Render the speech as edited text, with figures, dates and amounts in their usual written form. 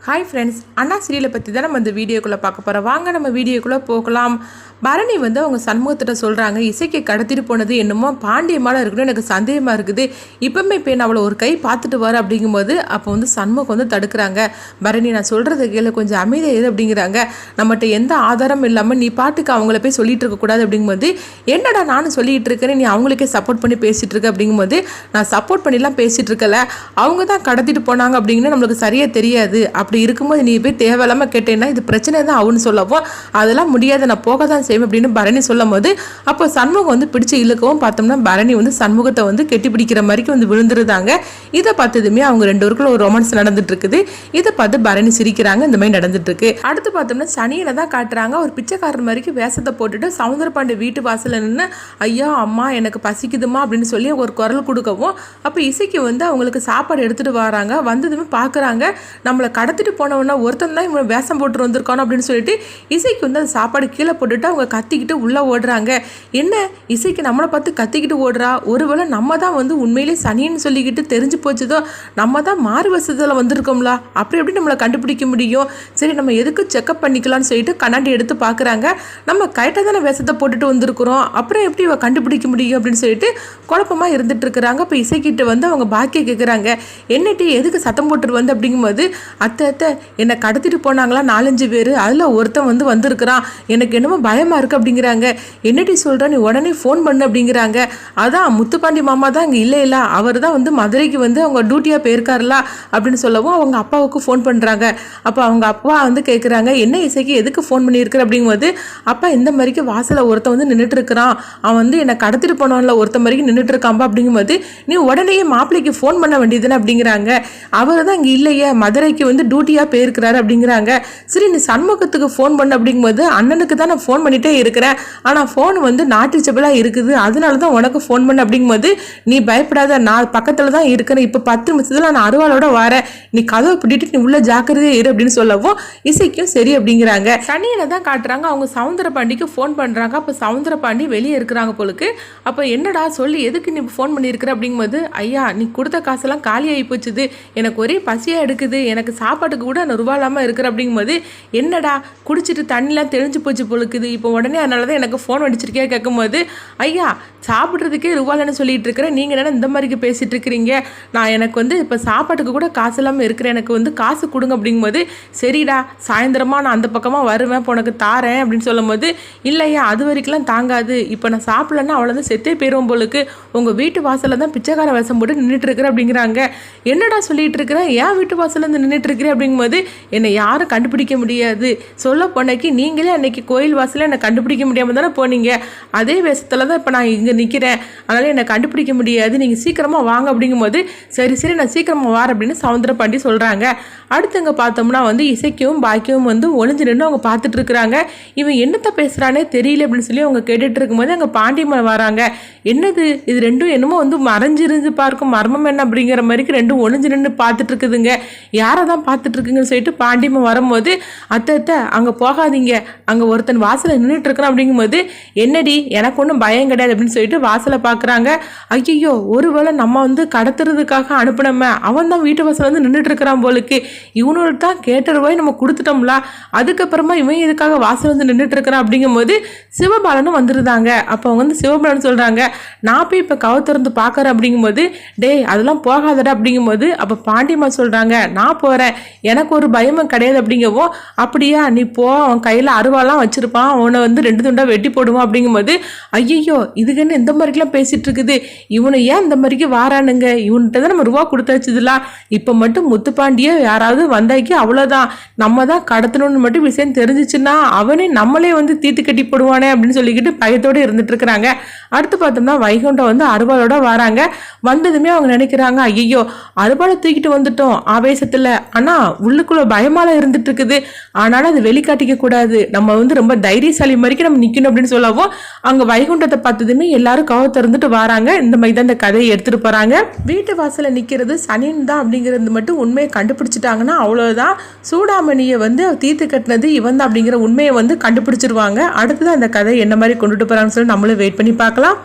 Hi friends, அண்ணா சீரியலை பற்றி தான் நம்ம இந்த வீடியோக்குள்ளே பார்க்க போகிறோம். வாங்க நம்ம வீடியோக்குள்ளே போகலாம். பரணி வந்து அவங்க சண்முகத்திட்ட சொல்கிறாங்க, இசைக்கு கடத்திட்டு போனது என்னமோ பாண்டியமால இருக்கணும், எனக்கு சந்தேகமாக இருக்குது. இப்போமே இப்போ நான் அவளை ஒரு கை பார்த்துட்டு வர அப்படிங்கும்போது அப்போ வந்து சண்முகம் வந்து தடுக்கிறாங்க. பரணி, நான் சொல்கிறத கேளு, கொஞ்சம் அமைதியாக எது அப்படிங்கிறாங்க. நம்மகிட்ட எந்த ஆதாரமும் இல்லாமல் நீ பாட்டுக்கு அவங்கள போய் சொல்லிட்டு இருக்கக்கூடாது அப்படிங்கும்போது, என்னடா நானும் சொல்லிகிட்டு இருக்கிறேன், நீ அவங்களுக்கே சப்போர்ட் பண்ணி பேசிகிட்டு இருக்க அப்படிங்கும்போது, நான் சப்போர்ட் பண்ணிலாம் பேசிகிட்டு இருக்கல, அவங்க தான் கடத்திட்டு போனாங்க அப்படிங்கன்னா நம்மளுக்கு சரியாக தெரியாது. அப்படி இருக்கும்போது நீ போய் தேவையில்லாமல் கேட்டேன்னா இது பிரச்சனை தான் ஆகுன்னு சொல்லவும், அதெல்லாம் முடியாது, நான் போக தான் செய்வேன் அப்படின்னு பரணி சொல்லும் போது அப்போ சண்முகம் வந்து பிடிச்சி இழுக்கவும் பார்த்தோம்னா பரணி வந்து சண்முகத்தை வந்து கெட்டி பிடிக்கிற மாதிரி வந்து விழுந்துருந்தாங்க. இதை பார்த்ததுமே அவங்க ரெண்டு பேருக்குள்ள ஒரு ரொமான்ஸ் நடந்துட்டு இருக்குது. இதை பார்த்து பரணி சிரிக்கிறாங்க. இந்த மாதிரி நடந்துட்டு இருக்கு. அடுத்து பார்த்தோம்னா சனியனை தான் காட்டுறாங்க. ஒரு பிச்சைக்காரர் மாதிரிக்கு வேஷத்தை போட்டுட்டு சவுந்தரபாண்டி வீட்டு வாசல்ல நின்று, ஐயா அம்மா எனக்கு பசிக்குதுமா அப்படின்னு சொல்லி ஒரு குரல் கொடுக்கவும், அப்போ இசைக்கு வந்து அவங்களுக்கு சாப்பாடு எடுத்துட்டு வராங்க. வந்ததுமே பார்க்குறாங்க, நம்மளை கடத்திட்டு போனவனா ஒருத்தன் தான் இவன் வேஷம் போட்டு வந்திருக்கானோ அப்படின்னு சொல்லிட்டு இசைக்கு வந்து அந்த சாப்பாடு கீழே போட்டுட்டு அவங்க கத்திக்கிட்டு உள்ளே ஓடுறாங்க. என்ன இசைக்கு நம்மளை பார்த்து கத்திக்கிட்டு ஓடுறா, ஒருவேளை நம்ம தான் வந்து உண்மையிலே சனின்னு சொல்லிக்கிட்டு தெரிஞ்சு போச்சுதோ, நம்ம தான் மாறு வசதியில் வந்திருக்கோம்ல, அப்படி எப்படி நம்மளை கண்டுபிடிக்க முடியும், சரி நம்ம எதுக்கு செக்அப் பண்ணிக்கலாம்னு சொல்லிட்டு கண்ணாடி எடுத்து பார்க்குறாங்க. நம்ம கரெக்டாக தானே வேஷத்தை போட்டுட்டு வந்திருக்கிறோம், அப்புறம் எப்படி இவ கண்டுபிடிக்க முடியும் அப்படின்னு சொல்லிட்டு குழப்பமாக இருந்துட்டு இருக்கிறாங்க. இப்போ இசைக்கிட்ட வந்து அவங்க பாக்கிய கேட்குறாங்க, என்னட்டி எதுக்கு சத்தம் போட்டுட்டு வந்து அப்படிங்கும்போது, அத்தை என்னை கடத்திட்டு போனாங்களா 4-5 பேர், அதில் ஒருத்தன் வந்து வந்திருக்கிறான், எனக்கு என்னமோ பயமாக இருக்குது அப்படிங்கிறாங்க. என்னடி சொல்கிற, நீ உடனே ஃபோன் பண்ணு அப்படிங்கிறாங்க. அதான் முத்துப்பாண்டி மாமா தான் இங்கே இல்லை, அவர் தான் வந்து மதுரைக்கு வந்து அவங்க டியூட்டியாக போயிருக்காருல அப்படின்னு சொல்லவும் அவங்க அப்பாவுக்கு ஃபோன் பண்ணுறாங்க. அப்போ அவங்க அப்பா வந்து கேட்குறாங்க, என்ன இசைக்கு எதுக்கு ஃபோன் பண்ணியிருக்கிற அப்படிங்கும்போது, அப்பா இந்த மாதிரிக்கு வாசலை ஒருத்தன் வந்து நின்றுட்டு இருக்கிறான், அவன் வந்து என்னை கடத்திட்டு போனவன்ல ஒருத்த மாதிரிக்கு நின்றுட்டு இருக்கான்பா அப்படிங்கும்போது, நீ உடனே மாப்பிள்ளைக்கு ஃபோன் பண்ண வேண்டியதுன்னு அப்படிங்கிறாங்க. அவர் தான் இங்கே இல்லையே, மதுரைக்கு வந்து டியூட்டியாக போயிருக்கிறாரு அப்படிங்கிறாங்க. சரி நீ சண்முகத்துக்கு ஃபோன் பண்ண அப்படிங்கும்போது, அண்ணனுக்கு தான் நான் ஃபோன் பண்ணிட்டே இருக்கிறேன், ஆனால் ஃபோன் வந்து நாட் ரீச்சபிளாக இருக்குது, அதனால தான் உனக்கு ஃபோன் பண்ண அப்படிங்கும்போது, நீ பயப்படாத, நான் பக்கத்தில் தான் இருக்கிறேன், இப்போ 10 நிமிஷத்தில் நான் அருவாளோட வரேன், நீ கதவை பிடிட்டு நீ உள்ள ஜாக்கிரதையே இரு அப்படின்னு சொல்லவும் இசைக்கும் சரி அப்படிங்கிறாங்க. சனியில தான் காட்டுறாங்க. அவங்க சவுந்தரபாண்டிக்கு ஃபோன் பண்ணுறாங்க. அப்போ சவுந்தரபாண்டி வெளியே இருக்கிறாங்க போலுக்கு. அப்போ என்னடா சொல்லி எதுக்கு நீ ஃபோன் பண்ணியிருக்கிற அப்படிங்கும்போது, ஐயா நீ கொடுத்த காசெல்லாம் காலி ஆகி போச்சுது, எனக்கு ஒரே பசியாக எடுக்குது, எனக்கு சாப்பாட்டுக்கு கூட நான் ரூபா இல்லாமல் இருக்கிற அப்படிங்கும்போது, என்னடா குடிச்சிட்டு தண்ணிலாம் தெளிஞ்சு போச்சு போலுக்குது, இப்போ உடனே அதனால தான் எனக்கு ஃபோன் அடிச்சிருக்கே கேட்கும்போது, ஐயா சாப்பிட்றதுக்கே ரூபாலன்னு சொல்லிட்டு இருக்கிறேன், நீங்கள் என்ன இந்த மாதிரிக்கு பேசிகிட்டு இருக்கிறீங்க, நான் எனக்கு வந்து இப்போ சாப்பாட்டுக்கு கூட காசு இல்லாமல் இருக்கிறேன், எனக்கு வந்து காசு கொடுங்க அப்படிங்கும்போது, சரிடா சாயந்தரமாக நான் அந்த பக்கமாக வருவேன், இப்போ உனக்கு தாரேன் அப்படின்னு சொல்லும் போது, இல்லையா அது வரைக்கும்லாம் தாங்காது, இப்போ நான் சாப்பிட்லன்னா அவ்வளோதான் செத்தே போயிடும் போலுக்கு, உங்கள் வீட்டு வாசலில் தான் பிச்சைக்கார வேஷம் போட்டு நின்றுட்டு இருக்கிறேன் அப்படிங்கிறாங்க. என்னடா சொல்லிட்டு இருக்கிறேன், ஏன் வீட்டு வாசலேருந்து நின்றுட்டு இருக்கிறேன் அப்படிங்கும்போது, என்னை யாரும் கண்டுபிடிக்க முடியாது, சொல்ல போனக்கு நீங்களே அன்னைக்கு கோயில் வாசலில் என்னை கண்டுபிடிக்க முடியாமல் தானே போனீங்க, அதே வேஷத்தில் தான் இப்போ நான் இங்கே நிற்கிறேன், அதனால் என்னை கண்டுபிடிக்க முடியாது, நீங்கள் சீக்கிரமாக வாங்க அப்படிங்கும்போது, சரி நான் சீக்கிரமாக வார அப்படின்னு சவுந்தரபாண்டி சொல்கிறாங்க. அடுத்தவங்க பார்த்தோம்னா வந்து இசைக்கும் பாக்கியவும் வந்து ஒளிஞ்சு நின்று அவங்க பார்த்துட்டு இருக்கிறாங்க. இவன் என்னத்தை பேசுகிறானே தெரியல அப்படின்னு சொல்லி அவங்க கேட்டுட்டு இருக்கும்போது அங்கே பாண்டியம்மா வராங்க. என்னது இது ரெண்டும் என்னமோ வந்து மறைஞ்சிருந்து பார்க்கும் மர்மம் என்ன அப்படிங்கிற மாதிரிக்கு ரெண்டும் ஒளிஞ்சு நின்று பார்த்துட்டு இருக்குதுங்க. யாரை தான் பார்த்துட்டு இருக்குங்கன்னு சொல்லிட்டு பாண்டியம்மா வரும்போது, அத்தை அங்கே போகாதீங்க, அங்கே ஒருத்தன் வாசலில் நின்றுட்டு இருக்கிறான் அப்படிங்கும்போது, என்னடி எனக்கு ஒன்றும் பயம் கிடையாது அப்படின்னு சொல்லிட்டு வாசலை பார்க்குறாங்க. ஐயோ ஒருவேளை நம்ம வந்து கடத்துறதுக்காக அனுப்பினோமே, அவன் தான் வீட்டு வாசல் வந்து நின்றுட்டு இருக்கிறான் போலுக்கு, இவனுக்கு தான் கேட்ட ரூபாய் நம்ம கொடுத்துட்டோம்ல, அதுக்கப்புறமா இவன் இதுக்காக வாசல் வந்து நின்றுட்டு இருக்கிறான் அப்படிங்கும்போது சிவபாலனும் வந்துருந்தாங்க. அப்போ அவங்க வந்து சிவபாலன் சொல்கிறாங்க, நான் போய் இப்போ கவு திறந்து பார்க்குறேன் அப்படிங்கும்போது, டேய் அதெல்லாம் போகாதடா அப்படிங்கும்போது, அப்போ பாண்டியம்மா சொல்கிறாங்க, நான் போகிறேன், எனக்கு ஒரு பயமும் கிடையாது அப்படிங்கவும், அப்படியா நீ போ, அவன் கையில் அருவாலாம் வச்சுருப்பான், அவனை வந்து 2 துண்டாக வெட்டி போடுவான் அப்படிங்கும்போது, ஐயோ இதுக்குன்னு இந்த மாதிரிக்கெலாம் பேசிகிட்டு இருக்குது, இவனை ஏன் இந்த மாதிரிக்கு வாரானுங்க, இவன்கிட்ட தான் நம்ம ரூபா கொடுத்து வச்சதுலாம், இப்போ மட்டும் முத்துப்பாண்டியை யாராவது வந்தாக்கி அவ்வளோதான், நம்ம தான் கடத்தணும்னு மட்டும் விஷயம் தெரிஞ்சிச்சுன்னா அவனே நம்மளே வந்து தீத்து கட்டி போடுவானே அப்படின்னு சொல்லிக்கிட்டு பயத்தோடு இருந்துட்டு இருக்கிறாங்க. அடுத்து பார்த்தோம்னா வைகுண்டம் வந்து அருவாளோட வராங்க. வந்ததுமே அவங்க நினைக்கிறாங்க, ஐயோ அருவாளை தூக்கிட்டு வந்துட்டோம் ஆவேசத்தில், ஆனால் உள்ளுக்குள்ள பயமால இருந்துட்டு இருக்குது, ஆனாலும் அது வெளிக்காட்டிக்க கூடாது, நம்ம வந்து ரொம்ப தைரியசாலி மாதிரிக்கு நம்ம நிற்கணும் அப்படின்னு சொல்லவும் அங்கே வைகுண்டத்தை பார்த்ததுமே எல்லாரும் கவ திறந்துட்டு வராங்க. இந்த மாதிரி தான் இந்த கதையை எடுத்துட்டு போறாங்க. வீட்டு வாசல நிற்கிறது சனின் தான் அப்படிங்கிறது மட்டும் உண்மையை கண்டுபிடிச்சிட்டாங்கன்னா அவ்வளோதான், சூடாமணியை வந்து தீர்த்து கட்டினது இவன் தான் அப்படிங்கிற உண்மையை வந்து கண்டுபிடிச்சிருவாங்க. அடுத்ததான் இந்த கதை என்ன மாதிரி கொண்டுட்டு போறாங்கன்னு சொல்லி நம்மளும் வெயிட் பண்ணி பார்க்கலாம்.